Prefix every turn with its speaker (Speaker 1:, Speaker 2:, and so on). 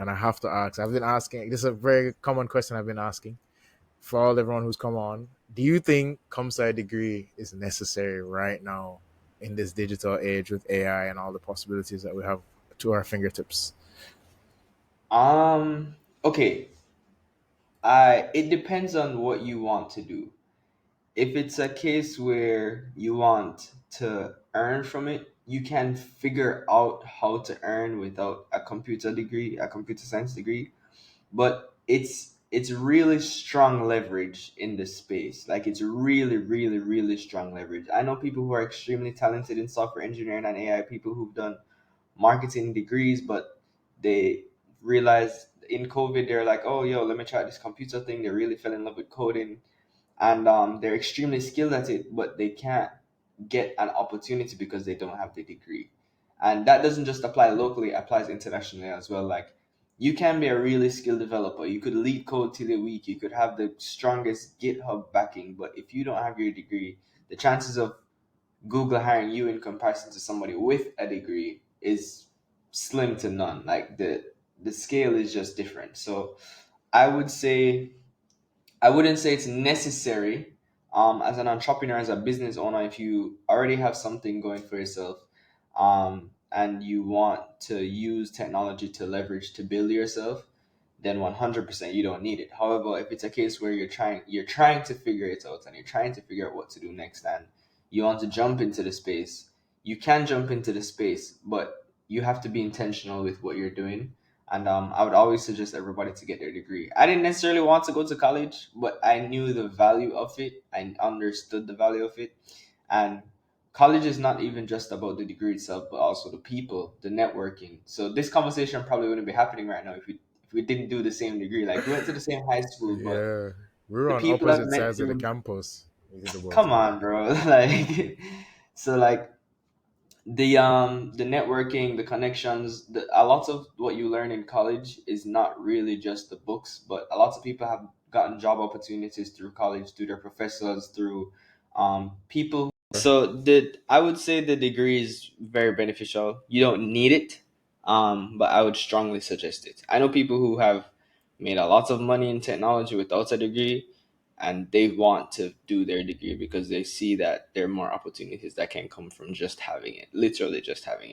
Speaker 1: and I have to ask. I've been asking. This is a very common question I've been asking for all everyone who's come on. Do you think com-sci degree is necessary right now in this digital age with AI and all the possibilities that we have to our fingertips?
Speaker 2: Um, okay. I It depends on what you want to do. If it's a case where you want to earn from it, you can figure out how to earn without a computer degree, a computer science degree. But it's really strong leverage in the space. Like it's really, really, really strong leverage. I know people who are extremely talented in software engineering and AI, people who've done marketing degrees, but they realized in COVID they're like, oh yo, let me try this computer thing. They really fell in love with coding, and they're extremely skilled at it, but they can't get an opportunity because they don't have the degree. And that doesn't just apply locally; it applies internationally as well. Like you can be a really skilled developer, you could lead code till you're weak, you could have the strongest GitHub backing, but if you don't have your degree, the chances of Google hiring you in comparison to somebody with a degree is slim to none. Like the scale is just different. So I would say I wouldn't say it's necessary. As an entrepreneur, as a business owner, if you already have something going for yourself, and you want to use technology to leverage to build yourself, then 100% you don't need it. However, if it's a case where you're trying to figure it out and you're trying to figure out what to do next, and you want to jump into the space, you can jump into the space, but you have to be intentional with what you're doing. And I would always suggest everybody to get their degree. I didn't necessarily want to go to college, but I knew the value of it. I understood the value of it. And college is not even just about the degree itself, but also the people, the networking. So this conversation probably wouldn't be happening right now if we didn't do the same degree. Like we went to the same high school, but
Speaker 1: Yeah, we were
Speaker 2: the
Speaker 1: on
Speaker 2: people I've
Speaker 1: opposite
Speaker 2: met
Speaker 1: sides of the
Speaker 2: through,
Speaker 1: campus. We think about
Speaker 2: come
Speaker 1: it.
Speaker 2: on, bro. Like so like the networking, the connections, a lot of what you learn in college is not really just the books, but a lot of people have gotten job opportunities through college, through their professors, through people. So I would say the degree is very beneficial. You don't need it, but I would strongly suggest it. I know people who have made a lot of money in technology without a degree, and they want to do their degree because they see that there are more opportunities that can come from just having it, literally just having it.